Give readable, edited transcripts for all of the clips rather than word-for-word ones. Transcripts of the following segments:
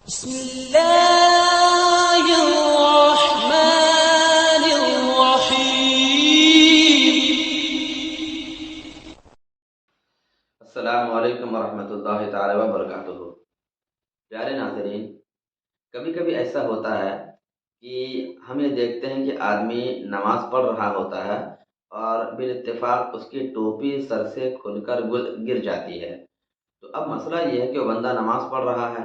بسم الله الرحمن الرحيم. السلام علیکم ورحمۃ اللہ تعالی وبرکاتہ۔ پیارے ناظرین، کبھی کبھی ایسا ہوتا ہے کہ ہم یہ دیکھتے ہیں کہ آدمی نماز پڑھ رہا ہوتا ہے اور بالاتفاق اس کی ٹوپی سر سے کھل کر گر جاتی ہے۔ تو اب مسئلہ یہ ہے کہ وہ بندہ نماز پڑھ رہا ہے،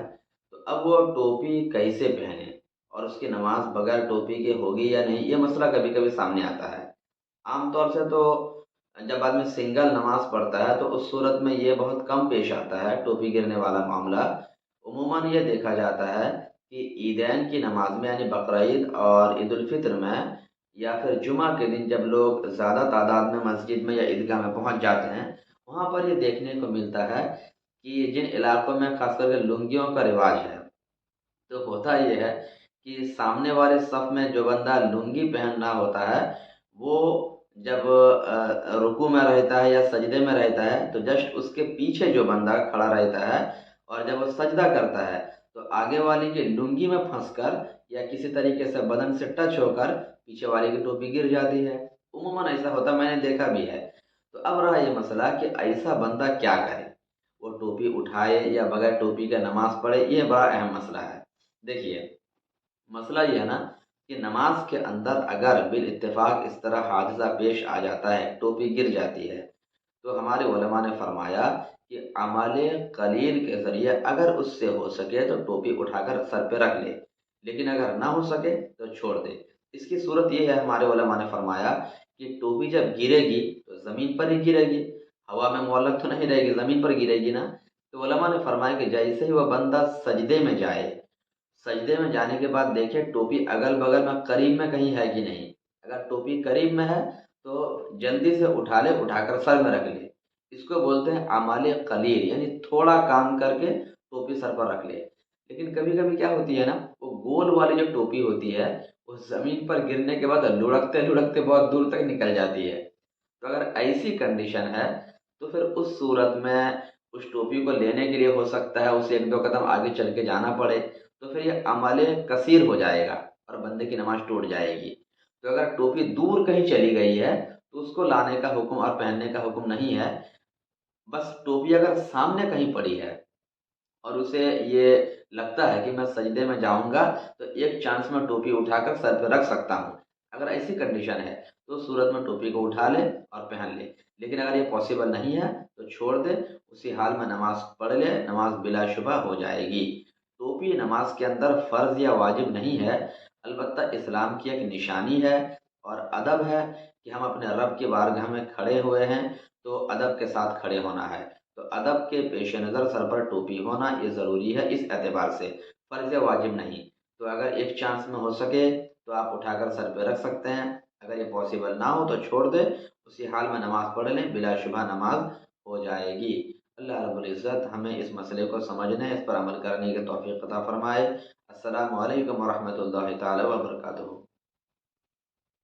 تو اب وہ ٹوپی کیسے پہنے اور اس کی نماز بغیر ٹوپی کے ہوگی یا نہیں، یہ مسئلہ کبھی کبھی سامنے آتا ہے۔ عام طور سے تو جب آدمی سنگل نماز پڑھتا ہے تو اس صورت میں یہ بہت کم پیش آتا ہے ٹوپی گرنے والا معاملہ۔ عموماً یہ دیکھا جاتا ہے کہ عیدین کی نماز میں یعنی بقرعید اور عید الفطر میں یا پھر جمعہ کے دن جب لوگ زیادہ تعداد میں مسجد میں یا عیدگاہ میں پہنچ جاتے ہیں، وہاں پر یہ دیکھنے کو ملتا ہے کہ جن علاقوں میں خاص کر کے لنگیوں کا رواج ہے، تو ہوتا یہ ہے کہ سامنے والے صف میں جو بندہ لنگی پہن رہا ہوتا ہے، وہ جب رکوع میں رہتا ہے یا سجدے میں رہتا ہے تو جسٹ اس کے پیچھے جو بندہ کھڑا رہتا ہے، اور جب وہ سجدہ کرتا ہے تو آگے والی کی لنگی میں پھنس کر یا کسی طریقے سے بدن سے ٹچ ہو کر پیچھے والے کی ٹوپی گر جاتی ہے۔ عموماً ایسا ہوتا میں نے دیکھا بھی ہے۔ تو اب رہا یہ مسئلہ کہ ایسا بندہ کیا کرے، وہ ٹوپی اٹھائے یا بغیر ٹوپی کا نماز پڑھے، یہ بڑا اہم مسئلہ ہے۔ دیکھیے، مسئلہ یہ ہے نا کہ نماز کے اندر اگر بالاتفاق اس طرح حادثہ پیش آ جاتا ہے، ٹوپی گر جاتی ہے، تو ہمارے علماء نے فرمایا کہ عمل قلیل کے ذریعے اگر اس سے ہو سکے تو ٹوپی اٹھا کر سر پہ رکھ لے، لیکن اگر نہ ہو سکے تو چھوڑ دے۔ اس کی صورت یہ ہے، ہمارے علماء نے فرمایا کہ ٹوپی جب گرے گی تو زمین پر ہی گرے گی، ہوا میں معلق تو نہیں رہے گی، زمین پر گرے گی نا۔ تو علماء نے فرمایا کہ جیسے ہی وہ بندہ سجدے میں جائے، سجدے میں جانے کے بعد دیکھے ٹوپی اگل بغل میں قریب میں کہیں ہے کہ نہیں۔ اگر ٹوپی قریب میں ہے تو جلدی سے اٹھا لے، اٹھا کر سر میں رکھ لے۔ اس کو بولتے ہیں اعمال قلیل، یعنی تھوڑا کام کر کے ٹوپی سر پر رکھ لے۔ لیکن کبھی کبھی کیا ہوتی ہے نا، وہ گول والی جو ٹوپی ہوتی ہے وہ زمین پر گرنے کے بعد لڑکتے لڑکتے بہت دور تک نکل جاتی ہے۔ تو اگر ایسی کنڈیشن ہے تو پھر اس صورت میں اس ٹوپی کو لینے کے لیے ہو سکتا ہے اسے ایک دو قدم آگے چل کے جانا پڑے، تو پھر یہ عمل کثیر ہو جائے گا اور بندے کی نماز ٹوٹ جائے گی۔ تو اگر ٹوپی دور کہیں چلی گئی ہے تو اس کو لانے کا حکم اور پہننے کا حکم نہیں ہے۔ بس ٹوپی اگر سامنے کہیں پڑی ہے اور اسے یہ لگتا ہے کہ میں سجدے میں جاؤں گا تو ایک چانس میں ٹوپی اٹھا کر سر پہ رکھ سکتا ہوں، اگر ایسی کنڈیشن ہے تو اس صورت میں ٹوپی کو اٹھا لے اور پہن لے۔ لیکن اگر یہ پاسبل نہیں ہے تو چھوڑ دے، اسی حال میں نماز پڑھ لے، نماز بلا شبہ ہو جائے گی۔ ٹوپی نماز کے اندر فرض یا واجب نہیں ہے، البتہ اسلام کی ایک نشانی ہے اور ادب ہے کہ ہم اپنے رب کی بارگاہ میں کھڑے ہوئے ہیں تو ادب کے ساتھ کھڑے ہونا ہے۔ تو ادب کے پیش نظر سر پر ٹوپی ہونا یہ ضروری ہے، اس اعتبار سے فرض یا واجب نہیں۔ تو اگر ایک چانس میں ہو سکے تو آپ اٹھا کر سر پہ رکھ سکتے ہیں، اگر یہ پاسبل نہ ہو تو چھوڑ دے، اسی حال میں نماز پڑھ لیں، بلا شبہ نماز ہو جائے گی۔ اللہ رب العزت ہمیں اس مسئلے کو سمجھنے، اس پر عمل کرنے کی توفیق عطا فرمائے۔ السلام علیکم ورحمۃ اللہ تعالی وبرکاتہ۔